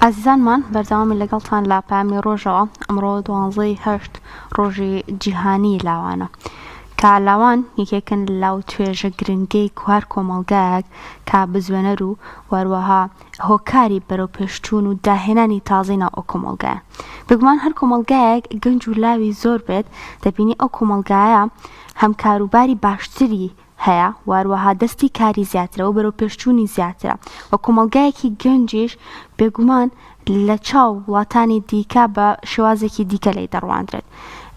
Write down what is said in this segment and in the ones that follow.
عزیزانمان بەردەوامی لەگەڵتان لا پامی ڕۆژەوە ئەمڕۆ 12 ڕۆژی جیهانی لاوانە کە لاوان یەکێکن لاو توێژە گرنگەی کوار کۆمەڵگایەک کە بزوێنەر و وەروەها هۆکاری بەرەو پێشچوون و داهێنانی تازەی ناو ئەو کۆمەڵگایە. بگومان هەر کۆمەڵگایەک گەنج و لاوی زۆر بێت دەبینی ئەو کۆمەڵگایە هەم کاروباری باشتری هەیە واروەها دەستی کاری زیاترە و بەرەو پێشچوونی زیاترە و کۆمەڵگایەکی گەنجیش بێگومان لە چاو وڵاتانی دیکە بە شێوازێکی دیکە لی دەڕواندرێت.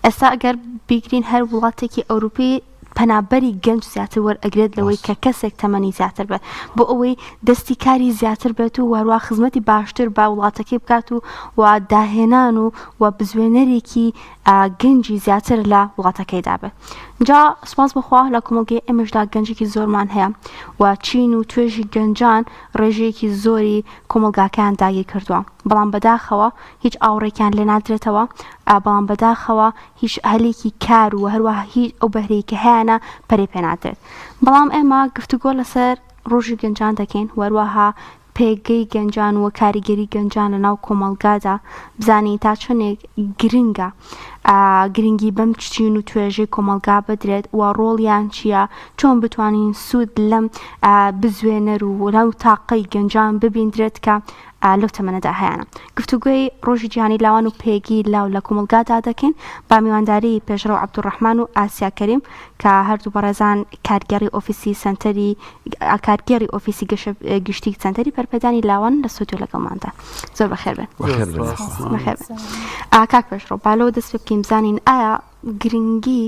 ئێستا ئەگەر بیگرین هەر وڵاتێکی ئەوروپی پەنابەری گەنج زیاتر وەرئەگرێت لەوەی کە کەسێک تەمەنی زیاتر بێت بۆ ئەوەی دەستی کاری زیاتر بێت و وەروە خزمەتی باشتر با وڵاتەکەی بکات و داهێنان و بزوێنەرێکی گەنجی زیاتر لە وڵاتەکەیدا بێت. جا سپاس بخوا لە کۆمەڵگەی ئێمەشدا گەنجێکی زۆرمان هەیە و چین و توێژی گەنجان ڕێژەیەکی زۆری کۆمەڵگاکەیان داگیر کردووە، بەڵام بەداخەوە هیچ ئاوڕێکیان لێ نادرێتەوە، بەڵام بەداخەوە هیچ هەلێکی کار و هەروەها هیچ ئەو بەهرەیەکە هەیەە پەرێ پێ نادرێت. بەڵام ئێمە گفتوگۆ لەسەر ڕۆژی گەنجان دەکەین وەروەها پێگەی گەنجان و کاریگەری گەنجان لە ناو کۆمەڵگادا بزانین تا چۆنێک گرنگە گرنگی بەم چین و توێژەی کۆمەڵگا بدرێت و ڕۆڵیان چییە، چۆن بتوانین سوود لەم بزوێنەر و لەو تاقەی گەنجان ببیندرێت کە لەو تەمەنەدا هەیەە. گفتوگوی ڕۆژی جیهانی لاوان و پێگی لاو لە کۆمەڵگادا دەکەین با میوانداری پێشڕەو عەبدوڕەحمان و ئاسیا کەریم کە هەردوو بەڕێزان کارگەری ئۆفیسی سنتەری کارگەری ئۆفیسی گشتی سنتەری پەرپێدانی لاوان لە سوودیۆ لەگەڵماندا. زۆر بەخێر بن. کاک پێشڕەو بالەوە دەست پێ بکەین بزانین ئایا گرنگی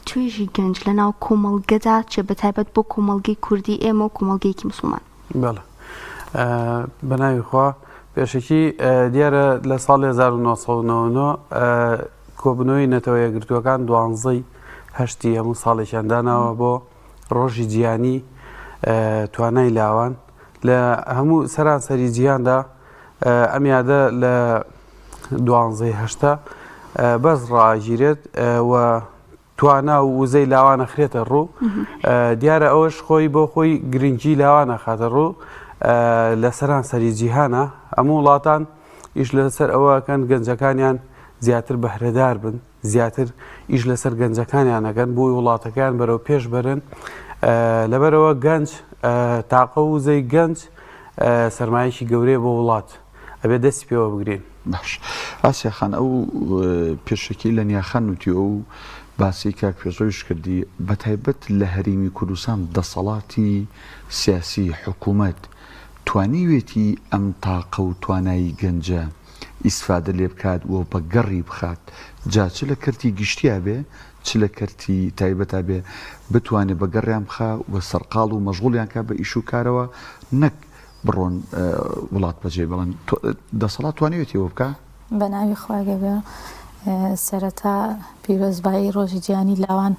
توێژی گەنج لە ناو کۆمەڵگەدا چێ بەتایبەت بۆ کۆمەڵگەی کوردی ئێمە و کۆمەڵگەیەکی موسڵمان؟ بەڵێ بەناوی خوا پێشەکی دیارە لە ساڵی 1990 کۆبنەوەی نەتەوە یەکگرتووەکان 12 هەموو ساڵێکیان داناوە بۆ ڕۆژی جیهانی توانای لاوان لە هەموو سەرانسەری جیهاندا. ئەم یادە لە 12 بەس ڕاگیرێت و توانا و وزەی لاوانە خرێتە ڕوو. دیارە ئەوەش خۆی بۆ خۆی گرنگی لاوانە خاتە ڕوو لە سەرانسەری جیهانە. هەموو وڵاتان ئیش لەسەر ئەوەکەن گەنجەکانیان زیاتر بەهرەدار بن، زیاتر ئیش لەسەر گەنجەکانیان ئەگەن بۆی وڵاتەکان بەرەو پێش بەرن. لەبەرەوە گەنج تاقە و وزەی گەنج سەرمایەکی گەورەیە بۆ وڵات ئەبێ دەستی پێوە بگرین. باش ئاسیا خان ئەو پێشەکی لە نیاخان وتی ئەو باسی کاک پێشۆیش کردی بەتایبەت لە هەرێمی کوردستان دەسەڵاتی سیاسی حکوومەت توانیوێتی ئەم تاقە و توانایی گەنجە ئیسفادە لێ بکات و بە گەڕی بخات، جا چ لە کەرتی گشتیا بێ چ لە کەرتی تایبەتا بێ بتوانێت بە گەڕیان بخا و سەرقاڵ و مەشغوڵیان کا بە ئیش و کارەوە نەک بڕۆن وڵات بەجێ بڵێن. دەسەڵات توانیوێتی ئەوە بکە؟ بە ناوی خواگە بێ سەرەتا پیرۆزبایی ڕۆژی جیهانی لاوان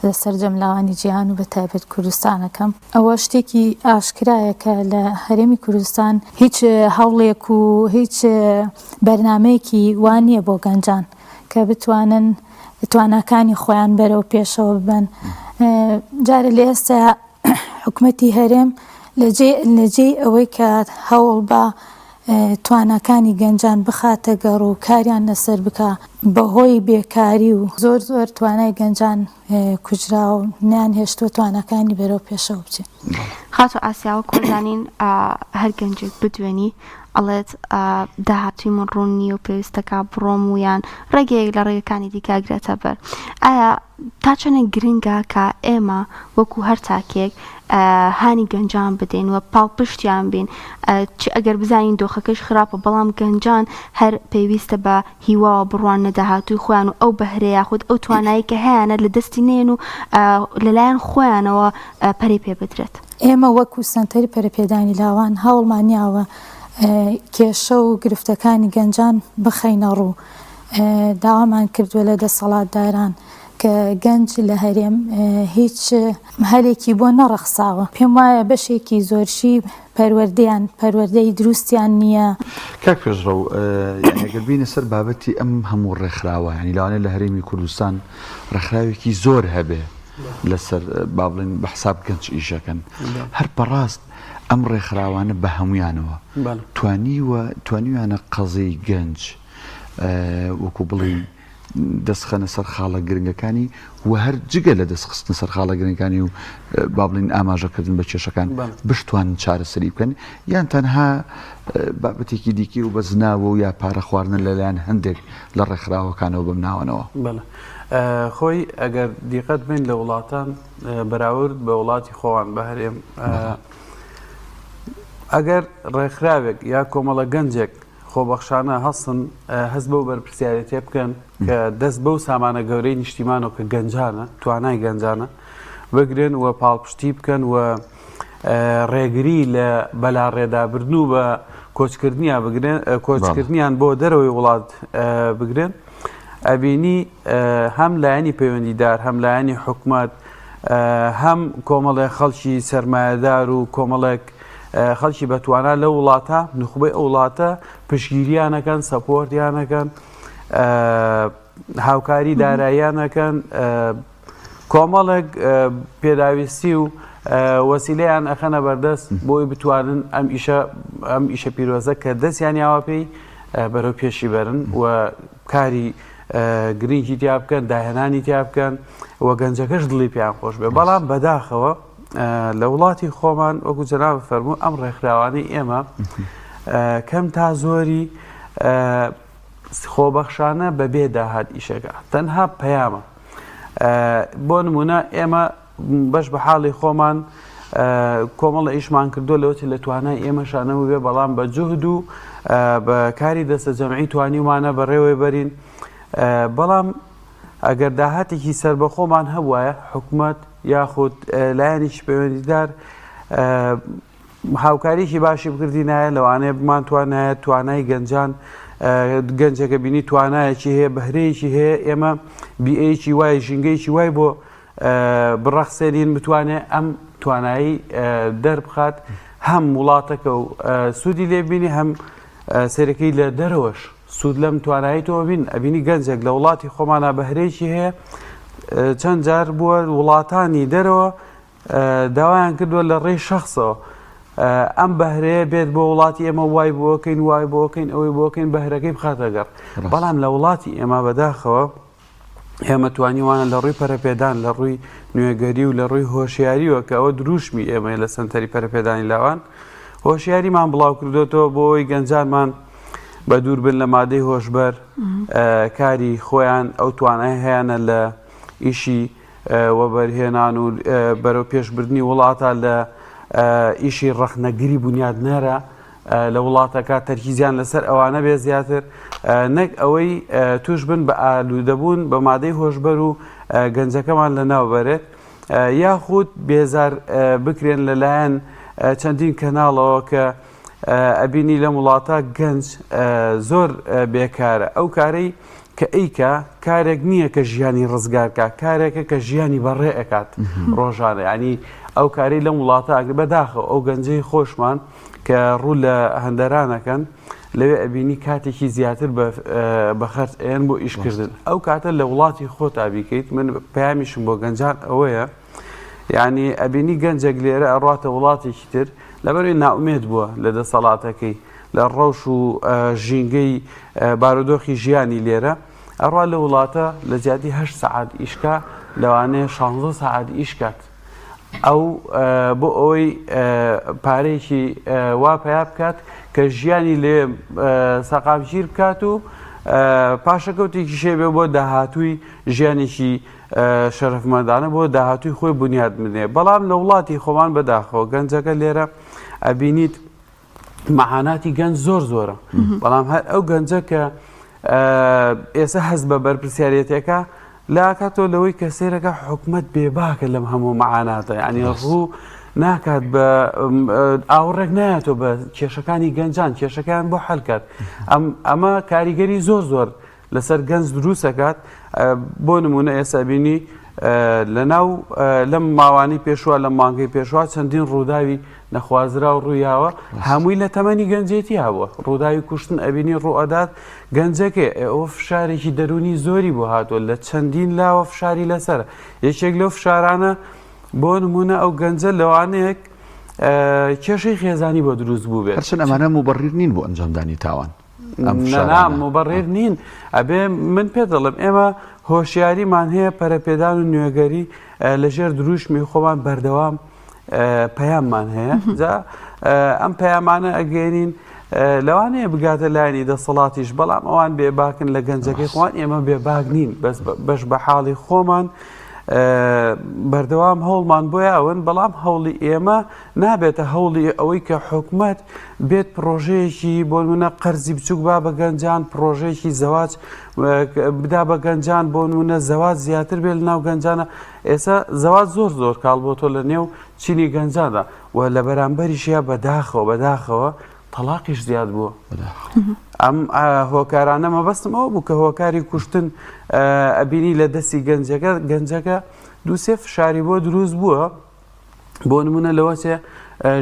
لە سەرجەم لاوانی جیهان و بە تایبەت کوردستانەکەم ئەوە شتێکی ئاشکرایە کە لە هەرێمی کوردستان هیچ هەوڵێک و هیچ بەرنمەیەکی وان نییە بۆ گەنجان کە بتوانن تواناکانی خۆیان بەرەو پێشەوە ببن. جارە لە ئێستا حکومەتی هەرێم لەجێی ئەوەی کە هەوڵ بە تواناکانی گەنجان بخاتە گەڕ و کاریان لەسەر بکە بەهۆی بێکاری و زۆر توانای گەنجان کوژرا و نیان هێشتوە توانەکانی بەرەو پێشەوە بچێت. خاتۆ ئاسیاوە کۆزانین هەر گەنجێک بدوێنی ئەڵێت داهاتووی من ڕوون نیە و پێویستەکە بڕۆم ویان ڕێگەیەک لە ڕێگەکانی دیکاگرێتە بەر. ئایا تا چەنە گرنگە کە ئێمە وەکو هەر تاکێک هانی گەنجان بدەین و پاڵپشتیان بین چ ئەگەر بزانین دۆخەکەش خراپە بەڵام گەنجان هەر پێویستە بە هیواوە بڕوان نەداهاتووی خۆیان و ئەو بەهرەیە خودت ئەو توانایی کە هەیەە لە دەستی نێن و لەلایەن خۆیانەوە پەرێ پێ بدرێت. ئێمە وەکو سنتەری پەرەپێدانی لاوان هەوڵمانیاوە کێشە و گرفتەکانی گەنجان بخەینە ڕوو. داوامان کردووە لە دەسەڵاتداران کە گەنج لە هەرێم هیچ هەلێکی بۆ نەڕەخساوە. پێم وایە بەشێکی زۆرشی پەروەردەی دروستیان نییە. کاک پێشڕەو ئەگەر بینە سەر بابەتی ئەم هەموو ڕێکخراوە ینی لەوانەیە لە هەرێمی کوردستان ڕێکخراوێکی زۆر هەبێ لەسەر با بڵێن بە حساب گەنج ئیشەکەن هەر بەڕاست ئەم ڕێکخراوانە بە هەمویانەوە توانیوانە قەزەی گەنج وەکو بڵێ دەستخەنە سەر خاڵە گرنگەکانی و هەر جگە لە دەستخستن سەر خاڵە گرنگەکانی و با بڵین ئاماژەکردن بە کێشەکان بشتوانن چارەسەری بکەن یان تەنها بابەتێکی دیکە و بە زناوە و یا پارە خواردن لەلایەن هەندێک لە ڕێکخراوەکانەوە بەم ناوەنەوە خۆی ئەگەر دیقەت بین لە وڵاتان بەراورد بە وڵاتی خۆوان بە هەرێم ئەگەر ڕێکخراوێک یا کۆمەڵە گەنجێک خۆبەخشانە هەستن هەست بەو بەرپرسیارەتێ بکەن کە دەست بەو سامانە گەورەی نیشتیمانەوە کە گەنجانە توانای گەنجانە بگرن و پاڵپشتی بکەن و ڕێگری لە بەلاڕێدابردن و بە کۆچکردنیان بۆ دەرەوەی وڵات بگرن ئەبینی هەم لایەنی پەیوەندیدار هەم لایەنی حکومەت هەم کۆمەڵێ خەڵکی سەرمایەدار و کۆمەڵێک خەڵکی بەتوانە لە وڵاتە نخبەی ئەو وڵاتە پشگیریانەکەن سەپۆرتیانەکەن هاوکاری داراییانەکەن کۆمەڵێک پێداویستی و وەسیلەیان ئەخەنە بەردەست بۆی بتوانن ئەم ئیشە پیرۆزە کە دەستیان یاوە پێی بەرەو پێشی بەرن و کاری گرنگی تیا بکەن داهێنانی تیا بکەن و گەنجەکەش دڵی پێیان خۆش بێ بەڵام بەداخەوە لە وڵاتی خۆمان وەکو جەناب فەرموو ئەم ڕێکخراوانەی ئێمە کەم تا زۆری خۆبەخشانە بەبێ داهات ئیشەکە تەنها پەیامە بۆ نمونە ئێمە بەش بە حاڵی خۆمان کۆمەڵە ئیشمان کردو لەوەتی لە توانای ئێمەشانەوە بێ بەڵام بە جوهد و بە کاری دەستە جەمعی توانیمانە بەڕێوەی بەرین بەڵام ئەگەر داهاتێکی سربەخۆمان هەبوایە حکومەت یاخود لایەنێکی پەیوەندیدار هاوکاریکی باشی بکردی نایە لەوانەیە بمان توانایە توانای گەنجان گەنجەکە بینی توانایەکی هەیە بەهرەیەکی هەیە ئێمە بیئەیەکی وای ژینگەیەکی وای بۆ بڕەخسێنین بتوانێت ئەم توانایی دەربخات هەم وڵاتەکە و سوودی لێ بینی هەم سەرەکەی لە دەرەوەش سوود لەم تواناییتەوە بین ئەبینی گەنجێک لە وڵاتی خۆمانە بەهرەیەکی هەیە چەند جار بووە وڵاتانی دەرەوە داوایان کردووە لە ڕێی شەخصەوە ئەم بەهرەیە بێت بۆ وڵاتی ئێمە وای بۆکەین وای بۆکەین ئەوەی بۆکەین بەهرەکەی بخاتەگەڕ بەڵام لە وڵاتی ئێمە بەداخەوە ئێمە توانیوانە لە ڕووی پەرەپێدان لە ڕووی نوێگەری و لە ڕووی هۆشیاریوە کە ئەوە دروشمی ئێمە لە سنتەری پەرەپێدانی لاوان هۆشیاریمان بڵاو کردوێتەوە بۆ ئەوی گەنجانمان بە دوور بن لە مادەی هۆشبەر کاری خۆیان ئەو توانای هەیەە لە ئیشی وەبەرهێنان و بەرەو پێشبردننی وڵاتە لە ئیشی ڕەخنەگیری بنیاد نەرە لە وڵاتەکە تەرکیزیان لەسەر ئەوانە بێ زیاتر نەک ئەوەی توش بن بە ئالوودەبوون بە مادەی هۆشبەر و گەنجەکەمان لە ناوبەرێت یاخود بێزار بکرێن لەلایەن چەندین کەناڵەوە کە ئەبینی لە وڵاتە گەنج زۆر بێکارە ئەو کارەی کە ئەیکە کارێک نییە کە ژیانی ڕزگارکە کارێکە کە ژیانی بەڕێ ئەکات ڕۆژانە ینی ئەو کارەی لەم وڵاتە ئەگەر بەداخە ئەو گەنجەی خۆشمان کە ڕوو لە هەندەرانەکەن لەوێ ئەبینی کاتێکی زیاتر بە خەرج ئێن بۆ ئیشکردن ئەو کاتە لە وڵاتی خۆت ئابیکەیت من پەیامیشم بۆ گەنجان ئەوەیە یعنی ئەبینی گەنجێک لێرە ئەڕاتە وڵاتێکی تر لەبەروی ناومێت بووە لە دەسەڵاتەکەی لە ڕەوش و ژینگەی بارودۆخی ژیانی لێرە ئەڕوا لە وڵاتە لە زیادی 8 سەعات ئیشکا لەوانەیە 16 سەعات ئیشکات ئەو بۆ ئەوەی پارێکی وا پیا بکات کە ژیانی لێ سەقامگیر بکات و پاشەکەوتێکی شێ بێ بۆ داهاتووی ژیانێکی شەرەفمەندانە بۆ داهاتووی خۆی بنیاد بدنێ بەڵام لە وڵاتی خۆمان بەداخەوە گەنجەکە لێرە ئەبینیت مەعاناتی گەنج زۆر زۆرە بەڵام هەر ئەو گەنجە کە ئێستا هەست بە بەرپرسیارەتێکە لاکاتۆ لەوەی کە سێرەکە حکومەت بێباکە لەم هەموو مەعاناتە ینی ڕوو ناکات بە ئاوڕێک نایەتەوە بە کێشەکانی گەنجان کێشەکان بۆ حەلکات ئەمە کاریگەری زۆر زۆر لەسەر گەنج دروستەکات بۆ نمونە ئێستا بینی لەناو لەم ماوانی پێشوە لە مانگەی پێشوا چەندین ڕووداوی نەخوازرا و ڕوویاوە هەمووی لە تەمەنی گەنجێتی هاووە ڕووداوی کوشتن ئەبینی ڕوئەدات گەنجەکە ئەوە فشارێکی دەرونی زۆری بۆ هاتووە لە چەندین لاوە فشاری لەسەر یەکێک لەو فشارانە بۆ نمونە ئەو گەنجە لەوانەیەک کێشەی خێزانی بۆ دروست بوو بێت هەرچەند ئەمانە مبڕیر نین بۆ ئەنجامدانی تاوان مبڕێر نین ئەبێ من پێ دەڵم ئێمە هۆشیاریمان هەیە پەرەپێدان و نوێگەری لەژێر دروشمی خۆمان بەردەوام پەیاممان هەیە جا ئەم پەیامانە ئەگەێنین لەوانەیە بگاتە لایانی دەسەڵاتیش بەڵام ئەوان بێباکن لە گەنجەکەی خۆوان ئێمە بێباک نین بەش بە حاڵی خۆمان بەردەوام هەوڵمان بۆیە ئەوەن بەڵام هەوڵی ئێمە نابێتە هەوڵی ئەوەی کە حکومەت بێت پرۆژەیەکی بۆ نمونە قەرزی بچووک با بە گەنجان پرۆژەیەکی زەواج بدا بە گەنجان بۆ نمونە زەواج زیاتر بێت لە ناو گەنجانە ئێستا زەواج زۆر کاڵ بۆ تۆ لە نێو چینی گەنجاندا و لە بەرامبەریشیە بەداخەوە تەلاقیش زیاد بووە ئەم هۆکارانە مەبەستم ئەوە بوو کە هۆکاری کوشتن ئەبینی لە دەستی گەنجەکە دووسێ فشاری بۆ دروست بووە بۆ نمونە لەوەچێ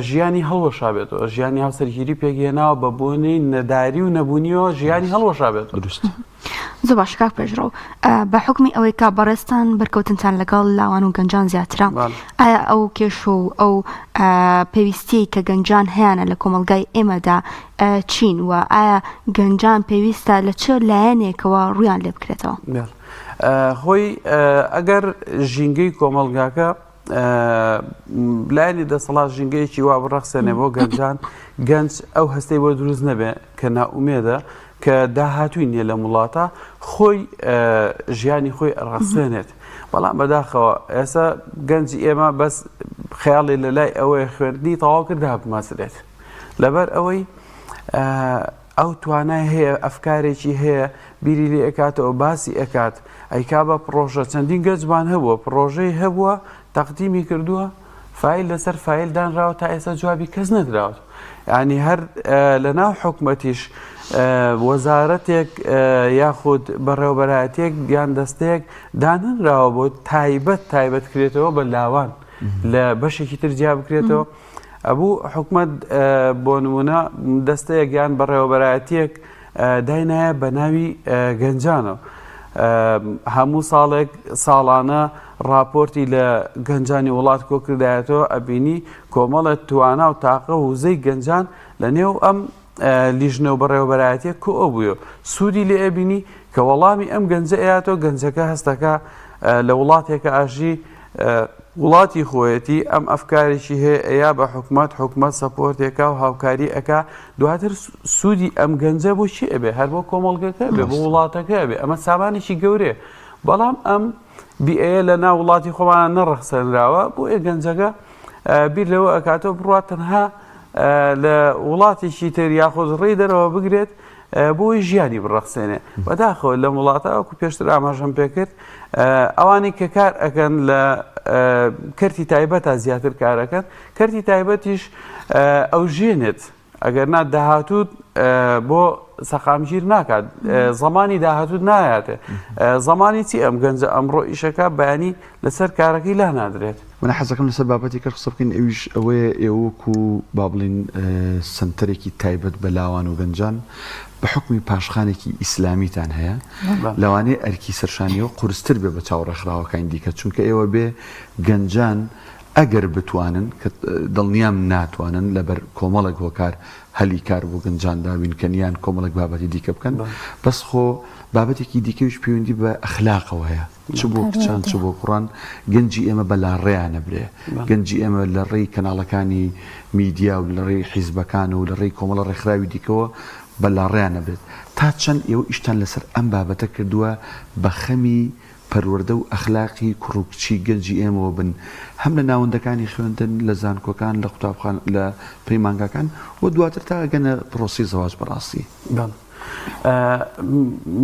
ژیانی هەڵوەشا بێتەوە ژیانی هاوسەرگیری پێگەێناوە بە بۆنەی نەداری و نەبوونیەوە ژیانی هەڵوەشا بێت دروست زۆر باش کاک پێشڕەو بە حکمی ئەوەی کا بەڕێستان بەرکەوتنتان لەگەڵ لاوان و گەنجان زیاترە ئایا ئەو کێش و ئەو پێویستی کە گەنجان هەیەە لە کۆمەلگای ئێمەدا چین و ئایا گەنجان پێویستە لە چه لایەنێکەوە ڕویان لێ بکرێتەوە خۆی ئەگەر ژینگەی کۆمەلگاکە لایەنی دەسەڵات ژینگەیەکی وا بڕەخسێنێ بۆ گەنجان گەنج ئەو هەستەی بۆ دروست نەبێ کە ناومێدە کە داهاتووی نییە لە وڵاتە خۆی ژیانی خۆی ڕەخسێنێت بەڵام بەداخەوە ئێستا گەنجی ئێمە بەس خەیاڵی لە لای ئەوەی خوێندنی تەواو کردا بماسرێت لەبەر ئەوەی ئەو توانای هەیە ئەفکارێکی هەیە بیری لێ ئەکاتەوە باسی ئەکات ئەیکا بە پرۆژە چەندین گەنجمان هەبووە پرۆژەی هەبووە تەقدیمی کردووە فایل لەسەر فایل دانراوە تا ئێستا جوابی کەس نەدراوە یعنی هەر لە ناو حکومەتیش وەزارەتێک یاخود بەڕێوەبەرایەتێک یان دەستەیەک دانراوە بۆ تایبەت کرێتەوە بە لاوان لە بەشێکی تر جیا بکرێتەوە ئەبوو حکومەت بۆ نمونە دەستەیەک یان بەڕێوەبەرایەتێک داینایە بە ناوی گەنجانەوە هەموو ساڵانە راپۆرتی لە گەنجانی وڵات کۆکردایەتەوە ئەبینی کۆمەڵە توانە و تاقە و وزەی گەنجان لە نێو ئەم لیژنە و بەڕێوەبەرایەتێک کۆ بووە سوودی لێ ئەبینی کە وەڵامی ئەم گەنجە ئەیاتەوە گەنجەکە هەستەکە لە وڵاتێکە ئاژی وڵاتی خۆیەتی ئەم ئەفکارێکی هەیە ئەیا بە حکومەت سەپۆرتێکا و هاوکاری ئەکا دواتر سوودی ئەم گەنجە بۆ چی ئەبێ هەر بۆ کۆمەڵگەکە بێ بۆ وڵاتەکە بێ ئەمە سامانێکی گەورەیە بەڵام ئەم بیئەیە لە ناو وڵاتی خۆمانە نەڕەخسەنراوە بۆ گەنجەکە بیر لەوە ئەکاتەوە بڕات تەنها لە وڵاتێکی تر یاخۆز ڕێی دەرەوە بگرێت بۆی ژیانی بڕەخسێنێ بەداخەوە لە وڵاتەوەکو پێشتر ئاماژەم پێکرد ئەوانی کە کار ئەکەن لە کەرتی تایبەتە زیاتر کارەکەن کەرتی تایبەتیش ئەو ژێنێت ئەگەر نا داهاتوت بۆ سەقامگیر ناکات زمانی داهاتوت نایاتێ زمانی چی ئەم گەنجە ئەمڕۆ ئیشەکە بەیانی لەسەر کارەکەی لا نادرێت منە حەزەکەم لەسەر بابەتی کە قسە بکەین ئەویش ئەوەیە ئێوەکو با بڵین سنتەرێکی تایبەت بە لاوان و گەنجان بە حکمی پاشخانێکی ئیسلامیتان هەیە لەوانەیە ئەرکی سەرشانیەوە قورستر بێ بە چاوەڕێکخراوەکانی دیکە چونکە ئێوە بێ گەنجان ئەگەر بتوانن کە دڵنیام ناتوانن لەبەر کۆمەڵێک هۆکار هەلی کار بۆ گەنجان داوینکەنیان کۆمەڵێک بابەتی دیکە بکەن بەس خۆ بابەتێکی دیکەویش پەیوەندی بە ئەخلاقەوە هەیە چ بۆ کچان چ بۆ کوڕان گەنجی ئێمە بەلاڕێیان نەبرێ گەنجی ئێمە لە ڕێی کەناڵەکانی میدیا و لە ڕێی حیزبەکان و لە ڕێی کۆمەڵە ڕێکخراوی دیکەوە بەلاڕێیان نەبێت تا چەند ئێوە ئیشتان لەسەر ئەم بابەتە کردووە بە خەمی پەروەردە و ئەخلاقی کوڕکچی گەنجی ئێمەوە بن هەم لە ناوەندەکانی خوێندن لە زانکۆکان لە قوتابخان لە پەیمانگاکان و دواتر تا گەنە پرۆسی زەواج بەڕاستی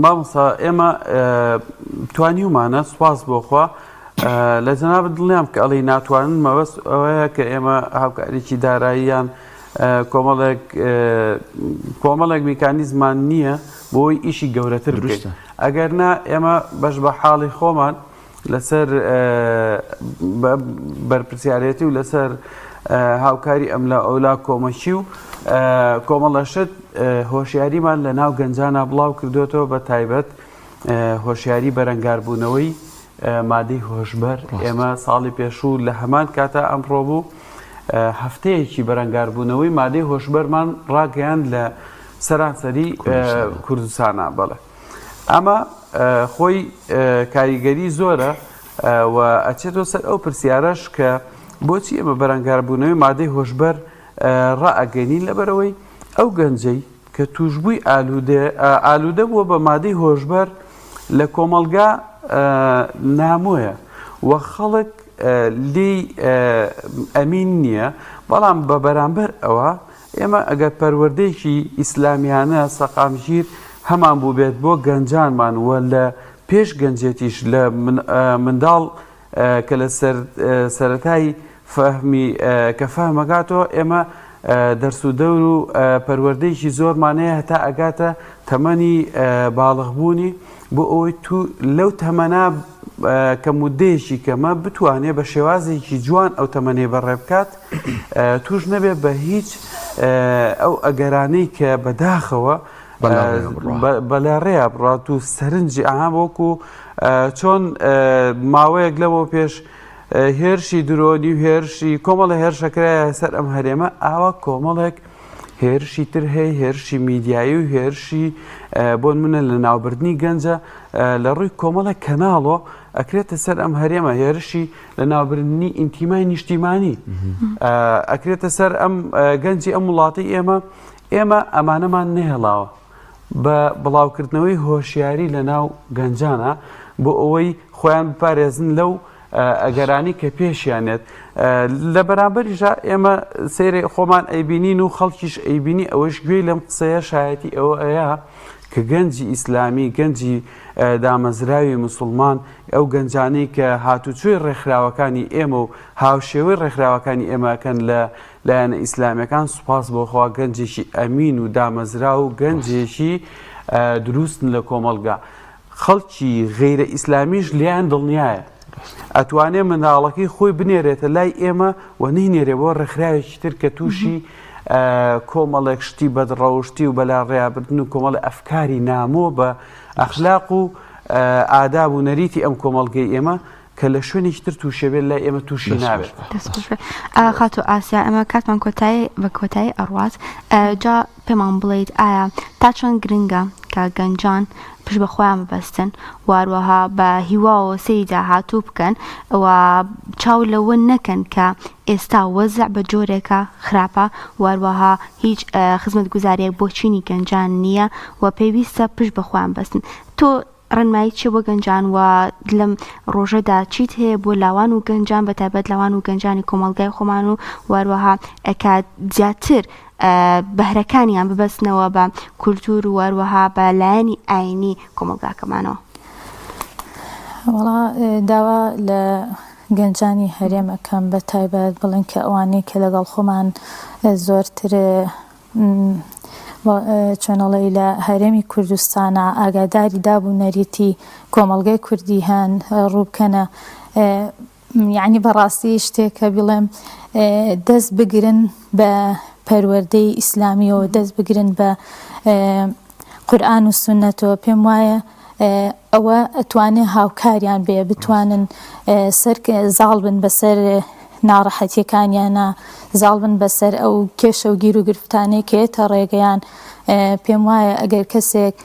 مامۆستا ئێمە توانیومانە سواز بۆخوا لە جەنابەت دڵنیام کە ئەڵی ناتوانن مەبەست ئەوەیە کە ئێمە هاوکاریی داراییان کۆمەڵێک میکانیزمان نییە بۆی ئیشی گەورەتر بکەین ئەگەر نا ئێمە بەش بە حاڵی خۆمان لەسەر بەرپرسیارەتی و لەسەر هاوکاری ئەم لە ئەولا کۆمەچی و کۆمەڵەشت هۆشیاریمان لە ناو گەنجانە بڵاو کردوێتەوە بە تایبەت هۆشیاری بەرەنگاربوونەوەی مادەی هۆشبەر ئێمە ساڵی پێشوو لە هەمان کاتە ئەمڕۆ بوو هەفتەیەکی بەرەنگاربوونەوەی مادەی هۆشبەرمان ڕاگەیان لە سەرانسەری کوردستانە بەڵێ ئەمە خۆی کاریگەری زۆرە و ئەچێتەوە سەر ئەو پرسیارەش کە بۆچی ئێمە بەرەنگاربوونەوەی مادەی هۆشبەر ڕائەگەنین لەبەرەوەی ئەو گەنجەی کە توشبووی ئالوودە بووە بە مادەی هۆشبەر لە کۆمەلگا نامۆیە و خەڵک لی ئەمین نییە بەڵام بە بەرامبەر ئەوە ئێمە ئەگەر پەروەردەیەکی ئیسلامیانە سەقامگیر هەمان بوو بێت بۆ گەنجانمان وە لە پێش گەنجێتیش لە منداڵ کە لە سەرەتای فەهمی کە فەهمەکاتەوە ئێمە دەرس و دەور و پەروەردەیەکی زۆرمانەیە هەتا ئەگاتە تەمەنی باڵغبوونی بۆ ئەوەی تو لەو تەمەنا کە مودەیەکی کەمە بتوانێت بە شێوازێکی جوان ئەو تەمەنێ بەڕێ بکات توش نەبێت بە هیچ ئەو ئەگەرانەی کە بەداخەوە بەلارڕێە بڕات و سەرنجی ئاها وەکو چۆن ماوەیەک لەوە پێش هێرشی درۆنی و هێرشی کۆمەڵە هێرشەکرایە سەر ئەم هەرێمە ئاوا کۆمەڵێک هێرشی تر هەیە هێرشی میدیایی و هێرشی بۆ منە لە ناوبردنی گەنجە لە ڕووی کۆمەڵە کەناڵۆ ئەکرێتە سەر ئەم هەرێمە هێرشی لە ناوبردنی ئینتیمای نیشتیمانی ئەکرێتە سەر ئەم گەنجی ئەم وڵاتی ئێمە ئەمانەمان نێهێڵاوە بە بڵاوکردنەوەی هۆشیاری لە ناو گەنجانە بۆ ئەوەی خۆیان بپارێزن لەو ئەگەرانی کە پێشیانێت لە بەرامبەریشە ئێمە سێرێ خۆمان ئەیبینین و خەڵکیش ئەیبینی ئەوەش گوێی لەم قسەیە شایەتی ئەوە ئەیە کە گەنجی ئیسلامی گەنجی دامەزراوی مسلمان ئەو گەنجانەی کە هاتوچۆی ڕێکخراوەکانی ئێمە و هاوشێوەی ڕێکخراوەکانی ئێمەکەن لە لایەنە ئیسلامیەکان سوپاس بۆخوا گەنجێکی ئەمین و دامەزرا و گەنجێکی دروستن لە کۆمەلگا خەڵکی غەیرە ئیسلامیش لیان دڵنیایە ئەتوانێ منداڵەکەی خۆی بنێرێتە لای ئێمە و نینێرێ بۆ ڕێکخراوێکی تر کە تووشی کۆمەڵێک شتی بەدڕەوشتی و بەلا ڕێیابردن و کۆمەڵە ئەفکاری نامۆ بە ئەخلاق و ئاداب و نەریتی ئەم کۆمەڵگەی ئێمە کە لە شوێنێکی تر تووشێبێت لای ئێمە تووشی نابێت خاتو ئاسیا ئەمە کاتمان بە کۆتایی ئەڕوات جا پێمان بڵێیت ئایا تا چۆن گرنگە کە گەنجان پشت بە خۆیان ببەستن واروەها بە هیواوە سەری داهاتوو بکەن و چاو لەوە نەکەن کە ئێستا وەزع بە جۆرێکە خراپە واروەها هیچ خزمەت گوزاریەک بۆ چینی گەنجان نییە و پێویستە پشت بە خۆیان بەستن تۆ ڕێنمایی چی بۆ گەنجان و لەم ڕۆژەدا چیت هەیە بۆ لاوان و گەنجان بەتایبەت لاوان و گەنجانی کۆمەڵگای خۆمان و واروەها ئەکات زیاتر بەهرەکانیان ببەستنەوە بە کولتور و واروەها بە لایەنی ئاینی کۆمەلگاکەمانەوە وەڵا داوا لە گەنجانی هەرێمەکەم بەتایبەت بڵێن کە ئەوانەی کە لەگەڵ خۆمان زۆرتر چۆنەڵی لە هەرێمی کوردستانە ئاگاداری دابوونەریتی کۆمەڵگەی کوردی هەن ڕووبکەنە یعنی بەڕاستی شتێکە بڵێم دەست بگرن بە پەروەردەی ئیسلامیەوە دەست بگرن بە قورئان و سونەتەوە پێم وایە ئەوە ئەتوانێ هاوکاریان بێ بتوانن زاڵ بن بەسەر ناڕەحەتیەکانیانە زاڵ بن بەسەر ئەو کێشە و گیر و گرفتانەی کێتە ڕێگەیان پێم وایە ئەگەر کەسێک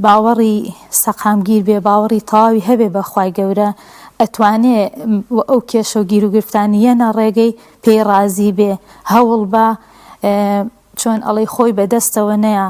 باوەڕی سەقامگیر بێ باوەڕی تەواوی هەبێ بەخوای گەورە ئەتوانێ ئەو کێشە و گیر و گرفتانی یەنە ڕێگەی پێی ڕازی بێ هەوڵ بە چۆن ئەڵەی خۆی بەدەستەوە نەیە